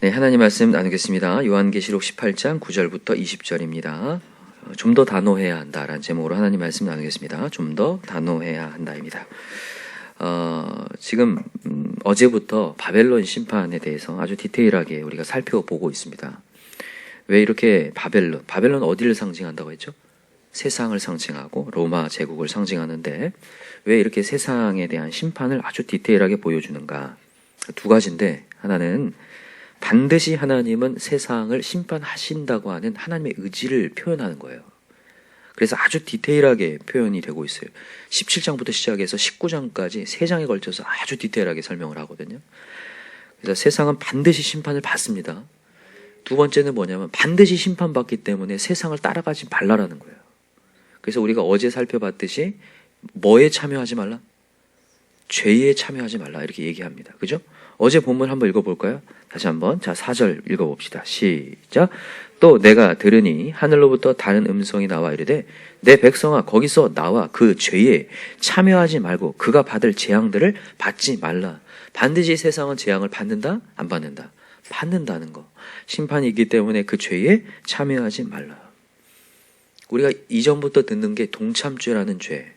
네, 하나님 말씀 나누겠습니다. 요한계시록 18장 9절부터 20절입니다. 좀 더 단호해야 한다라는 제목으로 하나님 말씀 나누겠습니다. 좀 더 단호해야 한다입니다. 지금 어제부터 바벨론 심판에 대해서 아주 디테일하게 우리가 살펴보고 있습니다. 왜 이렇게 바벨론 어디를 상징한다고 했죠? 세상을 상징하고 로마 제국을 상징하는데 왜 이렇게 세상에 대한 심판을 아주 디테일하게 보여주는가? 두 가지인데, 하나는 반드시 하나님은 세상을 심판하신다고 하는 하나님의 의지를 표현하는 거예요. 그래서 아주 디테일하게 표현이 되고 있어요. 17장부터 시작해서 19장까지 3장에 걸쳐서 아주 디테일하게 설명을 하거든요. 그래서 세상은 반드시 심판을 받습니다. 두 번째는 뭐냐면 반드시 심판받기 때문에 세상을 따라가지 말라라는 거예요. 그래서 우리가 어제 살펴봤듯이 뭐에 참여하지 말라? 죄에 참여하지 말라, 이렇게 얘기합니다. 그죠? 어제 본문 한번 읽어볼까요? 다시 한번. 자, 4절 읽어봅시다. 시작. 또 내가 들으니 하늘로부터 다른 음성이 나와 이르되 내 백성아, 거기서 나와 그 죄에 참여하지 말고 그가 받을 재앙들을 받지 말라. 반드시 세상은 재앙을 받는다? 안 받는다? 받는다는 거. 심판이 있기 때문에 그 죄에 참여하지 말라. 우리가 이전부터 듣는 게 동참죄라는 죄.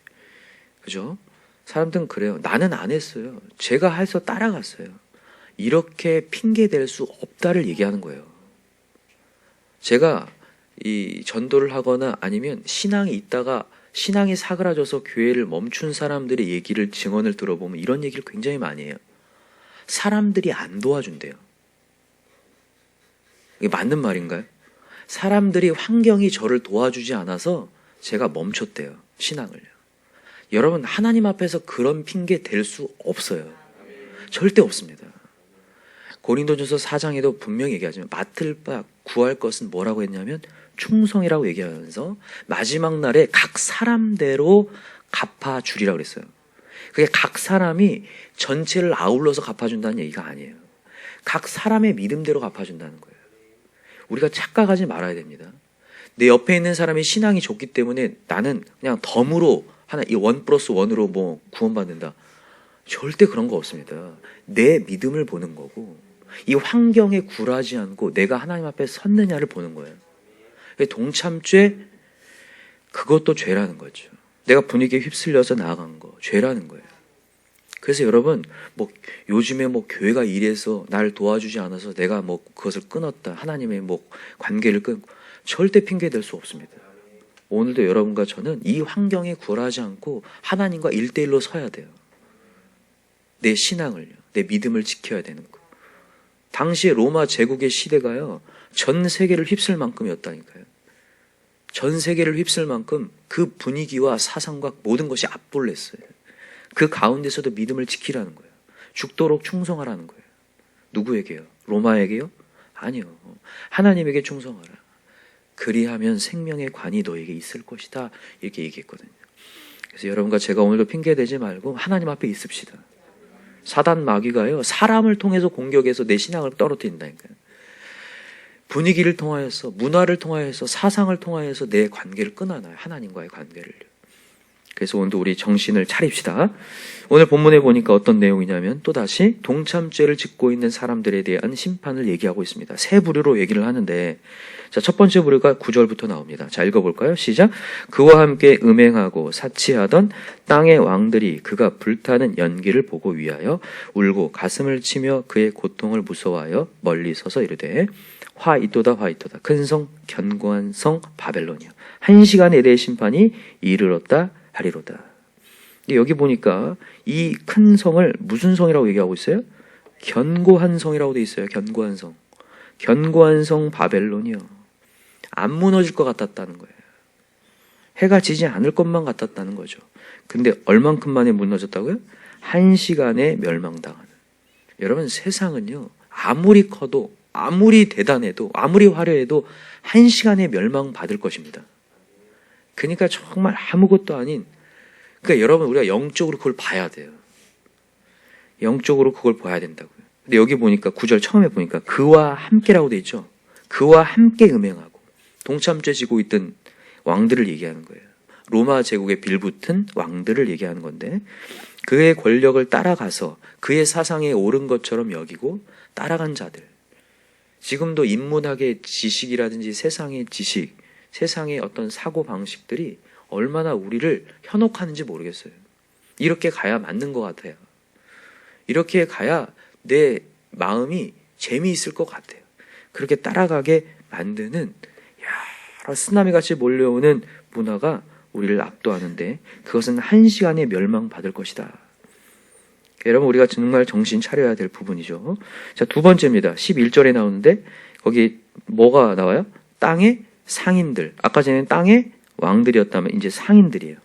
그죠? 사람들은 그래요. 나는 안 했어요. 제가 해서 따라갔어요. 이렇게 핑계댈 수 없다를 얘기하는 거예요. 제가 이 전도를 하거나 아니면 신앙이 있다가 신앙이 사그라져서 교회를 멈춘 사람들의 얘기를, 증언을 들어보면 이런 얘기를 굉장히 많이 해요. 사람들이 안 도와준대요. 이게 맞는 말인가요? 사람들이, 환경이 저를 도와주지 않아서 제가 멈췄대요. 신앙을요. 여러분, 하나님 앞에서 그런 핑계 댈 수 없어요. 절대 없습니다. 고린도전서 4장에도 분명히 얘기하지만 맡을 바 구할 것은 뭐라고 했냐면 충성이라고 얘기하면서 마지막 날에 각 사람대로 갚아주리라고 그랬어요. 그게 각 사람이 전체를 아울러서 갚아준다는 얘기가 아니에요. 각 사람의 믿음대로 갚아준다는 거예요. 우리가 착각하지 말아야 됩니다. 내 옆에 있는 사람이 신앙이 좋기 때문에 나는 그냥 덤으로 하나, 이 1+1으로 뭐 구원받는다. 절대 그런 거 없습니다. 내 믿음을 보는 거고, 이 환경에 굴하지 않고 내가 하나님 앞에 섰느냐를 보는 거예요. 동참죄, 그것도 죄라는 거죠. 내가 분위기에 휩쓸려서 나아간 거, 죄라는 거예요. 그래서 여러분, 뭐 요즘에 뭐 교회가 이래서 날 도와주지 않아서 내가 뭐 그것을 끊었다, 하나님의 뭐 관계를 끊고, 절대 핑계 댈 수 없습니다. 오늘도 여러분과 저는 이 환경에 굴하지 않고 하나님과 1대1로 서야 돼요. 내 신앙을요, 내 믿음을 지켜야 되는 거. 당시에 로마 제국의 시대가요, 전 세계를 휩쓸 만큼이었다니까요. 전 세계를 휩쓸 만큼 그 분위기와 사상과 모든 것이 압불냈어요. 그 가운데서도 믿음을 지키라는 거예요. 죽도록 충성하라는 거예요. 누구에게요? 로마에게요? 아니요. 하나님에게 충성하라. 그리하면 생명의 관이 너에게 있을 것이다. 이렇게 얘기했거든요. 그래서 여러분과 제가 오늘도 핑계대지 말고 하나님 앞에 있읍시다. 사단 마귀가요, 사람을 통해서 공격해서 내 신앙을 떨어뜨린다니까요. 분위기를 통하여서, 문화를 통하여서, 사상을 통하여서 내 관계를 끊어놔요. 하나님과의 관계를. 그래서 오늘도 우리 정신을 차립시다. 오늘 본문에 보니까 어떤 내용이냐면 또다시 동참죄를 짓고 있는 사람들에 대한 심판을 얘기하고 있습니다. 세 부류로 얘기를 하는데, 자, 첫 번째 부류가 9절부터 나옵니다. 자, 읽어볼까요? 시작. 그와 함께 음행하고 사치하던 땅의 왕들이 그가 불타는 연기를 보고 위하여 울고 가슴을 치며 그의 고통을 무서워하여 멀리 서서 이르되 화 있도다 화 있도다 큰 성 견고한 성 바벨론이여, 한 시간에 내 심판이 이르렀다 하리로다. 여기 보니까 이 큰 성을 무슨 성이라고 얘기하고 있어요? 견고한 성이라고 돼 있어요. 견고한 성. 견고한 성 바벨론이요. 안 무너질 것 같았다는 거예요. 해가 지지 않을 것만 같았다는 거죠. 근데 얼만큼 만에 무너졌다고요? 한 시간에 멸망당하는. 여러분, 세상은요, 아무리 커도, 아무리 대단해도, 아무리 화려해도 한 시간에 멸망받을 것입니다. 그러니까 정말 아무것도 아닌, 그러니까 여러분, 우리가 영적으로 그걸 봐야 돼요. 영적으로 그걸 봐야 된다고요. 근데 여기 보니까 9절 처음에 보니까 그와 함께라고 돼 있죠. 그와 함께 음행하고 동참죄 지고 있던 왕들을 얘기하는 거예요. 로마 제국에 빌붙은 왕들을 얘기하는 건데, 그의 권력을 따라가서 그의 사상에 옳은 것처럼 여기고 따라간 자들, 지금도 인문학의 지식이라든지 세상의 지식, 세상의 어떤 사고 방식들이 얼마나 우리를 현혹하는지 모르겠어요. 이렇게 가야 맞는 것 같아요. 이렇게 가야 내 마음이 재미있을 것 같아요. 그렇게 따라가게 만드는 여러 쓰나미같이 몰려오는 문화가 우리를 압도하는데 그것은 한시간에 멸망받을 것이다. 여러분, 우리가 정말 정신 차려야 될 부분이죠. 자, 두 번째입니다. 11절에 나오는데 거기 뭐가 나와요? 땅의 상인들. 아까 전에는 땅의 왕들이었다면 이제 상인들이에요.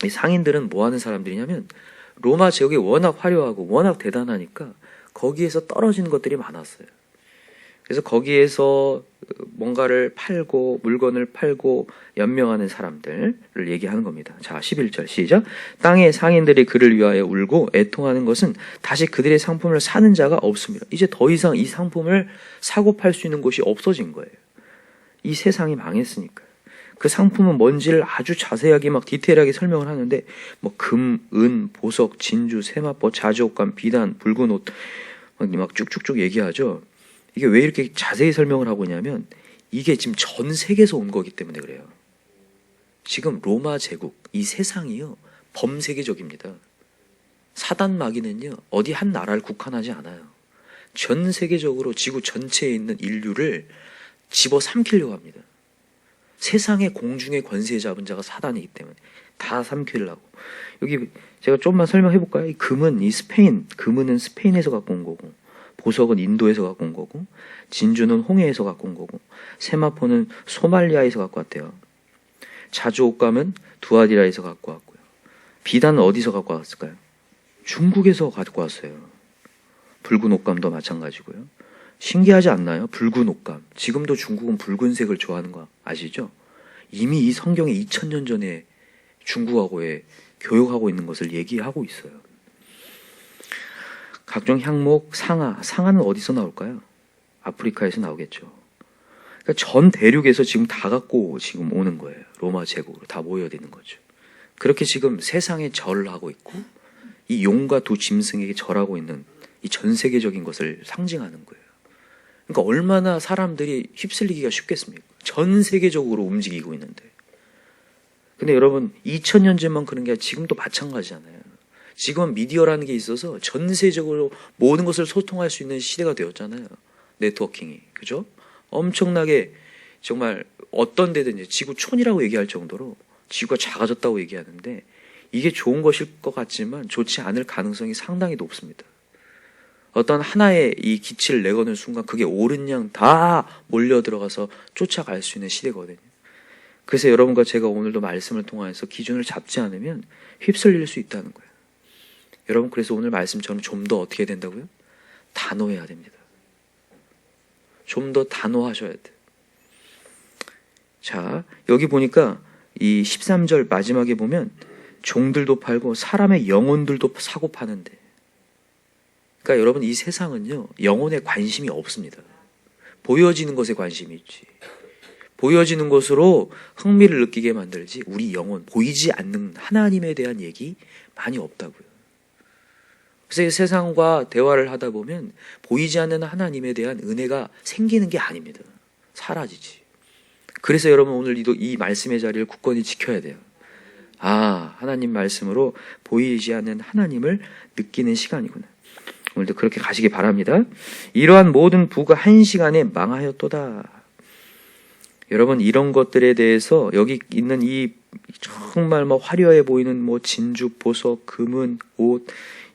이 상인들은 뭐 하는 사람들이냐면 로마 제국이 워낙 화려하고 워낙 대단하니까 거기에서 떨어지는 것들이 많았어요. 그래서 거기에서 뭔가를 팔고 물건을 팔고 연명하는 사람들을 얘기하는 겁니다. 자, 11절 시작. 땅의 상인들이 그를 위하여 울고 애통하는 것은 다시 그들의 상품을 사는 자가 없습니다. 이제 더 이상 이 상품을 사고 팔 수 있는 곳이 없어진 거예요. 이 세상이 망했으니까. 그 상품은 뭔지를 아주 자세하게 막 디테일하게 설명을 하는데 뭐 금, 은, 보석, 진주, 세마포, 자주옥감, 비단, 붉은 옷 막 쭉쭉쭉 얘기하죠. 이게 왜 이렇게 자세히 설명을 하고 있냐면 이게 지금 전 세계에서 온 거기 때문에 그래요. 지금 로마 제국, 이 세상이요 범세계적입니다. 사단 마귀는요 어디 한 나라를 국한하지 않아요. 전 세계적으로 지구 전체에 있는 인류를 집어삼키려고 합니다. 세상의 공중의 권세 잡은 자가 사단이기 때문에 다 삼키려고. 여기 제가 좀만 설명해 볼까요? 이 금은 이 스페인, 금은 스페인에서 갖고 온 거고, 보석은 인도에서 갖고 온 거고, 진주는 홍해에서 갖고 온 거고, 세마포는 소말리아에서 갖고 왔대요. 자주옥감은 두아디라에서 갖고 왔고요. 비단은 어디서 갖고 왔을까요? 중국에서 갖고 왔어요. 붉은 옷감도 마찬가지고요. 신기하지 않나요? 붉은 옷감. 지금도 중국은 붉은색을 좋아하는 거 아시죠? 이미 이 성경에 2000년 전에 중국하고의 교역하고 있는 것을 얘기하고 있어요. 각종 향목, 상아는 어디서 나올까요? 아프리카에서 나오겠죠. 그러니까 전 대륙에서 지금 다 갖고 지금 오는 거예요. 로마 제국으로 다 모여드는 거죠. 그렇게 지금 세상에 절을 하고 있고 이 용과 두 짐승에게 절하고 있는 이 전 세계적인 것을 상징하는 거예요. 그러니까 얼마나 사람들이 휩쓸리기가 쉽겠습니까? 전 세계적으로 움직이고 있는데. 근데 여러분 2000년 전만 그런 게 아니라 지금도 마찬가지잖아요. 지금은 미디어라는 게 있어서 전 세계적으로 모든 것을 소통할 수 있는 시대가 되었잖아요. 네트워킹이. 그죠? 엄청나게 정말 어떤 데든지 지구촌이라고 얘기할 정도로 지구가 작아졌다고 얘기하는데 이게 좋은 것일 것 같지만 좋지 않을 가능성이 상당히 높습니다. 어떤 하나의 이 기치를 내거는 순간 그게 옳은 양 다 몰려 들어가서 쫓아갈 수 있는 시대거든요. 그래서 여러분과 제가 오늘도 말씀을 통해서 기준을 잡지 않으면 휩쓸릴 수 있다는 거예요. 여러분, 그래서 오늘 말씀처럼 좀 더 어떻게 된다고요? 단호해야 됩니다. 좀 더 단호하셔야 돼요. 자, 여기 보니까 이 13절 마지막에 보면 종들도 팔고 사람의 영혼들도 사고 파는데, 그러니까 여러분 이 세상은요 영혼에 관심이 없습니다. 보여지는 것에 관심이 있지. 보여지는 것으로 흥미를 느끼게 만들지 우리 영혼, 보이지 않는 하나님에 대한 얘기 많이 없다고요. 그래서 이 세상과 대화를 하다 보면 보이지 않는 하나님에 대한 은혜가 생기는 게 아닙니다. 사라지지. 그래서 여러분 오늘 이 말씀의 자리를 굳건히 지켜야 돼요. 아, 하나님 말씀으로 보이지 않는 하나님을 느끼는 시간이구나. 오늘도 그렇게 가시기 바랍니다. 이러한 모든 부가 한 시간에 망하였도다. 여러분 이런 것들에 대해서 여기 있는 이 정말 화려해 보이는 진주, 보석, 금은, 옷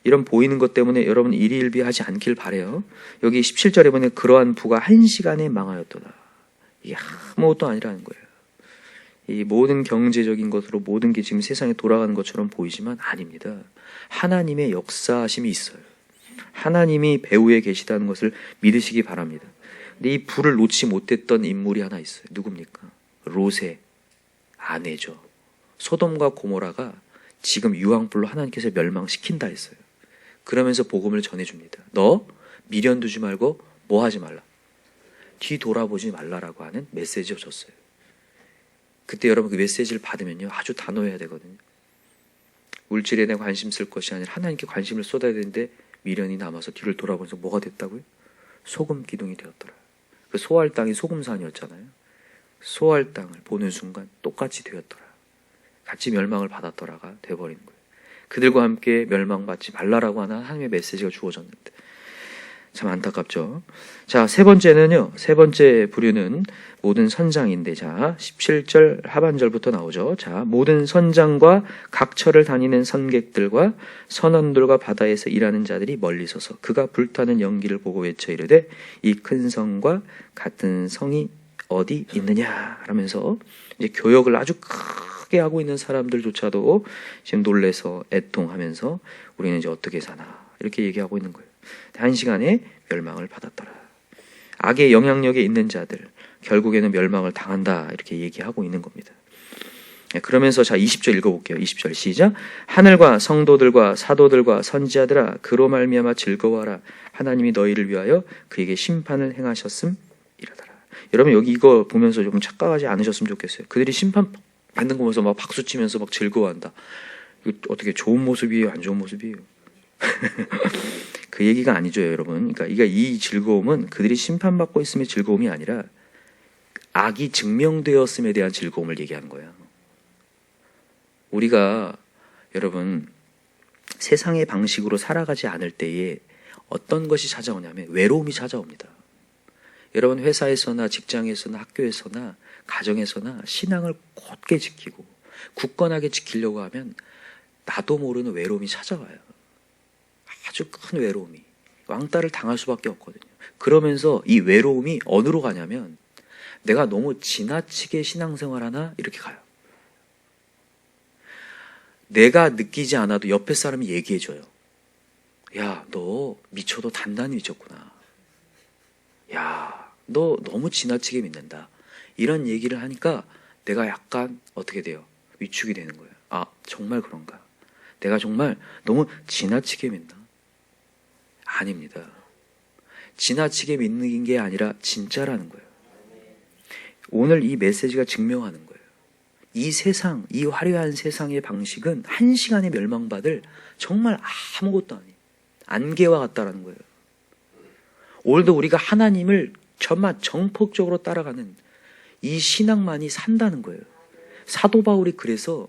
이런 보이는 것 때문에 여러분 일희일비하지 않길 바래요. 여기 17절에 보면 그러한 부가 한 시간에 망하였도다. 이게 아무것도 아니라는 거예요. 이 모든 경제적인 것으로 모든 게 지금 세상에 돌아가는 것처럼 보이지만 아닙니다. 하나님의 역사하심이 있어요. 하나님이 배후에 계시다는 것을 믿으시기 바랍니다. 근데 이 불을 놓지 못했던 인물이 하나 있어요. 누굽니까? 롯의 아내죠. 소돔과 고모라가 지금 유황불로 하나님께서 멸망시킨다 했어요. 그러면서 복음을 전해줍니다. 너 미련 두지 말고 뭐 하지 말라. 뒤돌아보지 말라라고 하는 메시지를 줬어요. 그때 여러분 그 메시지를 받으면요 아주 단호해야 되거든요. 물질에 대한 관심 쓸 것이 아니라 하나님께 관심을 쏟아야 되는데 미련이 남아서 뒤를 돌아보면서 뭐가 됐다고요? 소금 기둥이 되었더라. 그 소할 땅이 소금산이었잖아요. 소할 땅을 보는 순간 똑같이 되었더라. 같이 멸망을 받았더라가 돼버린 거예요. 그들과 함께 멸망받지 말라라고 하는 하나님의 메시지가 주어졌는데 참 안타깝죠. 자, 세 번째는요. 세 번째 부류는 모든 선장인데, 자 17절 하반절부터 나오죠. 자, 모든 선장과 각처를 다니는 선객들과 선원들과 바다에서 일하는 자들이 멀리 서서 그가 불타는 연기를 보고 외쳐 이르되 이 큰 성과 같은 성이 어디 있느냐 하면서 이제 교역을 아주 크게 하고 있는 사람들조차도 지금 놀래서 애통하면서 우리는 이제 어떻게 사나 이렇게 얘기하고 있는 거예요. 한 시간에 멸망을 받았더라. 악의 영향력에 있는 자들 결국에는 멸망을 당한다 이렇게 얘기하고 있는 겁니다. 그러면서 자 20절 읽어볼게요. 20절 시작. 하늘과 성도들과 사도들과 선지자들아 그로 말미암아 즐거워하라. 하나님이 너희를 위하여 그에게 심판을 행하셨음 이라더라. 여러분 여기 이거 보면서 좀 착각하지 않으셨으면 좋겠어요. 그들이 심판 받는 거 보면서 막 박수치면서 막 즐거워한다. 이거 어떻게 좋은 모습이에요? 안 좋은 모습이에요? 그 얘기가 아니죠, 여러분. 그러니까 이 즐거움은 그들이 심판받고 있음의 즐거움이 아니라 악이 증명되었음에 대한 즐거움을 얘기하는 거예요. 우리가 여러분 세상의 방식으로 살아가지 않을 때에 어떤 것이 찾아오냐면 외로움이 찾아옵니다. 여러분 회사에서나 직장에서나 학교에서나 가정에서나 신앙을 곧게 지키고 굳건하게 지키려고 하면 나도 모르는 외로움이 찾아와요. 아주 큰 외로움이 왕따를 당할 수밖에 없거든요. 그러면서 이 외로움이 어디로 가냐면 내가 너무 지나치게 신앙생활하나 이렇게 가요. 내가 느끼지 않아도 옆에 사람이 얘기해줘요. 야, 너 미쳐도 단단히 미쳤구나. 야, 너 너무 지나치게 믿는다. 이런 얘기를 하니까 내가 약간 어떻게 돼요? 위축이 되는 거예요. 아, 정말 그런가? 내가 정말 너무 지나치게 믿나? 아닙니다. 지나치게 믿는 게 아니라 진짜라는 거예요. 오늘 이 메시지가 증명하는 거예요. 이 세상, 이 화려한 세상의 방식은 한 시간에 멸망받을 정말 아무것도 아닌 안개와 같다라는 거예요. 오늘도 우리가 하나님을 정말 정폭적으로 따라가는 이 신앙만이 산다는 거예요. 사도 바울이 그래서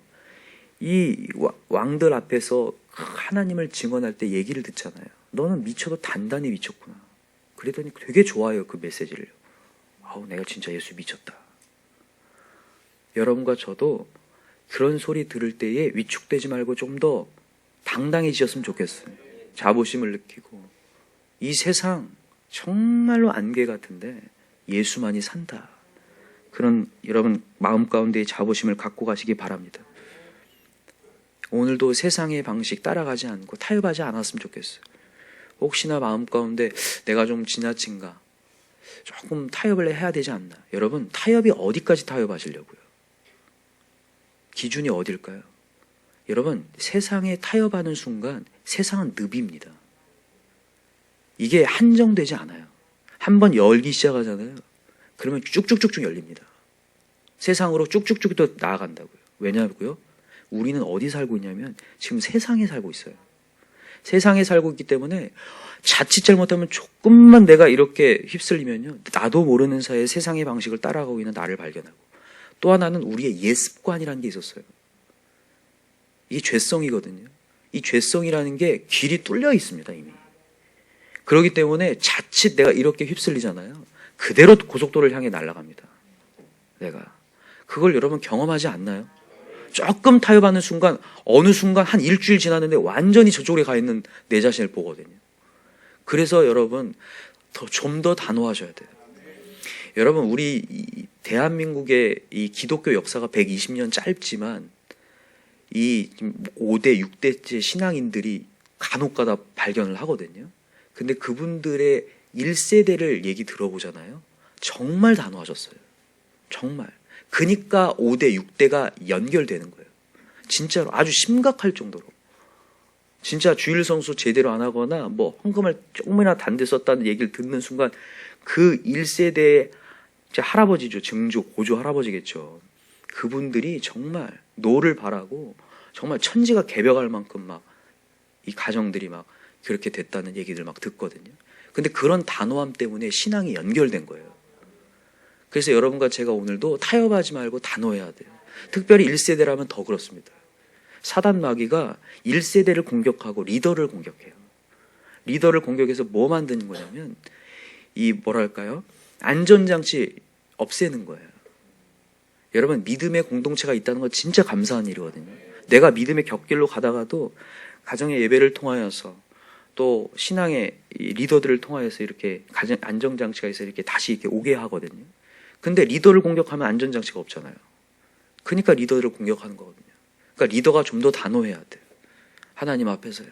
이 왕들 앞에서 하나님을 증언할 때 얘기를 듣잖아요. 너는 미쳐도 단단히 미쳤구나. 그랬더니 되게 좋아요, 그 메시지를. 아우, 내가 진짜 예수 미쳤다. 여러분과 저도 그런 소리 들을 때에 위축되지 말고 좀 더 당당해지셨으면 좋겠어요. 자부심을 느끼고 이 세상 정말로 안개 같은데 예수만이 산다. 그런 여러분 마음 가운데의 자부심을 갖고 가시기 바랍니다. 오늘도 세상의 방식 따라가지 않고 타협하지 않았으면 좋겠어요. 혹시나 마음 가운데 내가 좀 지나친가? 조금 타협을 해야 되지 않나? 여러분, 타협이 어디까지 타협하시려고요? 기준이 어딜까요? 여러분, 세상에 타협하는 순간 세상은 늪입니다. 이게 한정되지 않아요. 한번 열기 시작하잖아요. 그러면 쭉쭉쭉쭉 열립니다. 세상으로 쭉쭉쭉 또 나아간다고요. 왜냐고요? 우리는 어디 살고 있냐면 지금 세상에 살고 있어요. 세상에 살고 있기 때문에 자칫 잘못하면 조금만 내가 이렇게 휩쓸리면요, 나도 모르는 사이에 세상의 방식을 따라가고 있는 나를 발견하고, 또 하나는 우리의 옛습관이라는 게 있었어요. 이게 죄성이거든요. 이 죄성이라는 게 길이 뚫려 있습니다, 이미. 그렇기 때문에 자칫 내가 이렇게 휩쓸리잖아요. 그대로 고속도로를 향해 날아갑니다. 내가. 그걸 여러분 경험하지 않나요? 조금 타협하는 순간, 어느 순간 한 일주일 지났는데 완전히 저쪽에 가 있는 내 자신을 보거든요. 그래서 여러분 좀 더 단호하셔야 돼요. 여러분, 우리 대한민국의 이 기독교 역사가 120년 짧지만 이 5대, 6대째 신앙인들이 간혹가다 발견을 하거든요. 근데 그분들의 1세대를 얘기 들어보잖아요. 정말 단호하셨어요. 정말. 그니까 5대, 6대가 연결되는 거예요. 진짜로 아주 심각할 정도로. 진짜 주일 성수 제대로 안 하거나 뭐 헌금을 조금이나 단데 썼다는 얘기를 듣는 순간 그 1세대의 할아버지죠. 증조, 고조 할아버지겠죠. 그분들이 정말 노를 바라고 정말 천지가 개벽할 만큼 막 이 가정들이 막 그렇게 됐다는 얘기들 막 듣거든요. 근데 그런 단호함 때문에 신앙이 연결된 거예요. 그래서 여러분과 제가 오늘도 타협하지 말고 단호해야 돼요. 특별히 1세대라면 더 그렇습니다. 사단 마귀가 1세대를 공격하고 리더를 공격해요. 리더를 공격해서 뭐 만드는 거냐면 이 뭐랄까요? 안전장치 없애는 거예요. 여러분, 믿음의 공동체가 있다는 건 진짜 감사한 일이거든요. 내가 믿음의 곁길로 가다가도 가정의 예배를 통하여서 또 신앙의 리더들을 통하여서 이렇게 안전장치가 있어서 이렇게 다시 이렇게 오게 하거든요. 근데 리더를 공격하면 안전장치가 없잖아요. 그러니까 리더를 공격하는 거거든요. 그러니까 리더가 좀 더 단호해야 돼요. 하나님 앞에서요.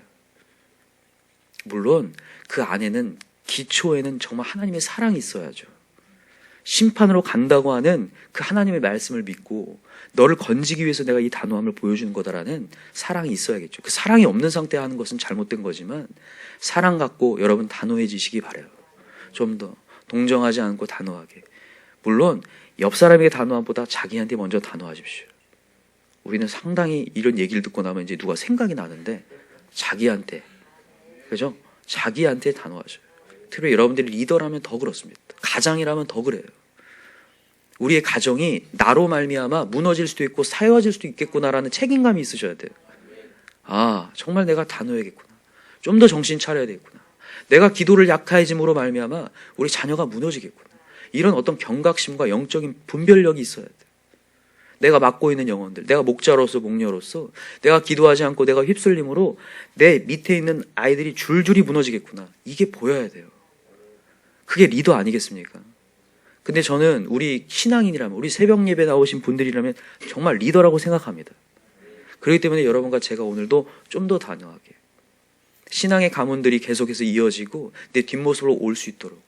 물론 그 안에는 기초에는 정말 하나님의 사랑이 있어야죠. 심판으로 간다고 하는 그 하나님의 말씀을 믿고 너를 건지기 위해서 내가 이 단호함을 보여주는 거다라는 사랑이 있어야겠죠. 그 사랑이 없는 상태에 하는 것은 잘못된 거지만 사랑 갖고 여러분 단호해지시기 바라요. 좀 더 동정하지 않고 단호하게. 물론 옆 사람에게 단호함보다 자기한테 먼저 단호하십시오. 우리는 상당히 이런 얘기를 듣고 나면 이제 누가 생각이 나는데 자기한테, 그죠? 자기한테 단호하셔요. 특히 여러분들이 리더라면 더 그렇습니다. 가장이라면 더 그래요. 우리의 가정이 나로 말미암아 무너질 수도 있고 사여질 수도 있겠구나라는 책임감이 있으셔야 돼요. 아, 정말 내가 단호해야겠구나. 좀 더 정신 차려야 되겠구나. 내가 기도를 약해짐으로 말미암아 우리 자녀가 무너지겠구나. 이런 어떤 경각심과 영적인 분별력이 있어야 돼요. 내가 맡고 있는 영혼들, 내가 목자로서 목녀로서 내가 기도하지 않고 내가 휩쓸림으로 내 밑에 있는 아이들이 줄줄이 무너지겠구나. 이게 보여야 돼요. 그게 리더 아니겠습니까? 근데 저는 우리 신앙인이라면, 우리 새벽 예배 나오신 분들이라면 정말 리더라고 생각합니다. 그렇기 때문에 여러분과 제가 오늘도 좀 더 단호하게 신앙의 가문들이 계속해서 이어지고 내 뒷모습으로 올 수 있도록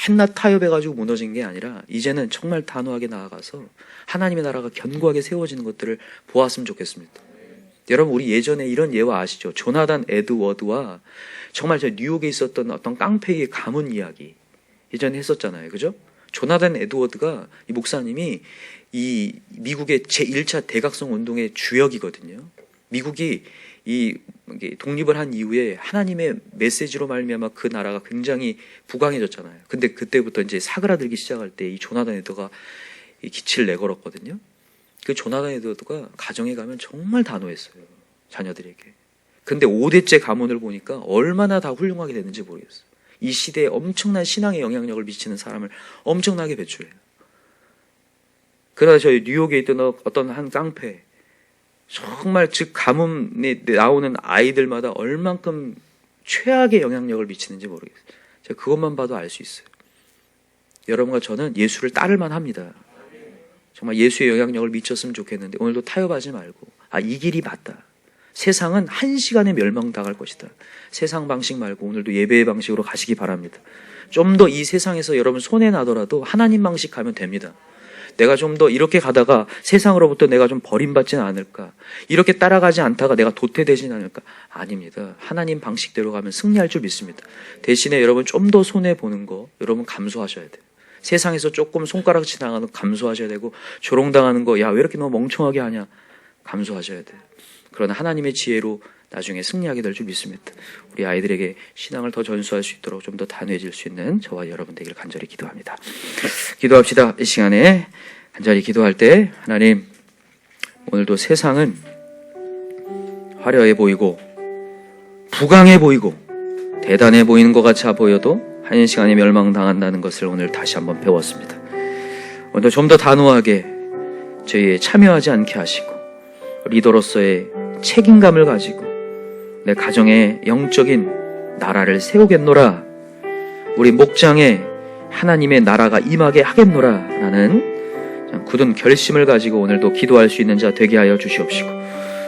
맨날 타협해가지고 무너진 게 아니라 이제는 정말 단호하게 나아가서 하나님의 나라가 견고하게 세워지는 것들을 보았으면 좋겠습니다. 여러분, 우리 예전에 이런 예화 아시죠? 조나단 에드워드와 정말 저 뉴욕에 있었던 어떤 깡패의 가문 이야기 예전에 했었잖아요. 그죠? 조나단 에드워드가 이 목사님이 이 미국의 제1차 대각성 운동의 주역이거든요. 미국이 이 독립을 한 이후에 하나님의 메시지로 말미암아 그 나라가 굉장히 부강해졌잖아요. 근데 그때부터 이제 사그라들기 시작할 때 이 조나단 에드워드가 이 기치를 내걸었거든요. 그 조나단 에드워드가 가정에 가면 정말 단호했어요. 자녀들에게. 근데 5대째 가문을 보니까 얼마나 다 훌륭하게 됐는지 모르겠어요. 이 시대에 엄청난 신앙의 영향력을 미치는 사람을 엄청나게 배출해요. 그러다 저희 뉴욕에 있던 어떤 한 깡패, 정말 즉 가문에 나오는 아이들마다 얼만큼 최악의 영향력을 미치는지 모르겠어요. 제가 그것만 봐도 알 수 있어요. 여러분과 저는 예수를 따를만 합니다. 정말 예수의 영향력을 미쳤으면 좋겠는데 오늘도 타협하지 말고 이 길이 맞다. 세상은 한 시간에 멸망당할 것이다. 세상 방식 말고 오늘도 예배의 방식으로 가시기 바랍니다. 좀 더 이 세상에서 여러분 손해 나더라도 하나님 방식 가면 됩니다. 내가 좀 더 이렇게 가다가 세상으로부터 내가 좀 버림받지는 않을까? 이렇게 따라가지 않다가 내가 도태되지는 않을까? 아닙니다. 하나님 방식대로 가면 승리할 줄 믿습니다. 대신에 여러분 좀 더 손해보는 거 여러분 감수하셔야 돼요. 세상에서 조금 손가락질 당하는 거 감수하셔야 되고 조롱당하는 거 야 왜 이렇게 너무 멍청하게 하냐? 감수하셔야 돼요. 그러나 하나님의 지혜로 나중에 승리하게 될 줄 믿습니다. 우리 아이들에게 신앙을 더 전수할 수 있도록 좀 더 단호해질 수 있는 저와 여러분 되기를 간절히 기도합니다. 기도합시다. 이 시간에 간절히 기도할 때 하나님, 오늘도 세상은 화려해 보이고 부강해 보이고 대단해 보이는 것 같이 보여도 한 시간에 멸망당한다는 것을 오늘 다시 한번 배웠습니다. 오늘도 좀 더 단호하게 저희에 참여하지 않게 하시고 리더로서의 책임감을 가지고 내 가정의 영적인 나라를 세우겠노라, 우리 목장에 하나님의 나라가 임하게 하겠노라 라는 굳은 결심을 가지고 오늘도 기도할 수 있는 자 되게 하여 주시옵시고,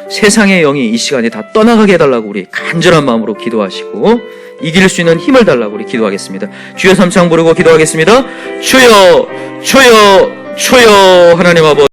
세상의 영이 이 시간에 다 떠나가게 해달라고 우리 간절한 마음으로 기도하시고 이길 수 있는 힘을 달라고 우리 기도하겠습니다. 주여 삼창 부르고 기도하겠습니다. 주여 주여 주여. 하나님 아버지,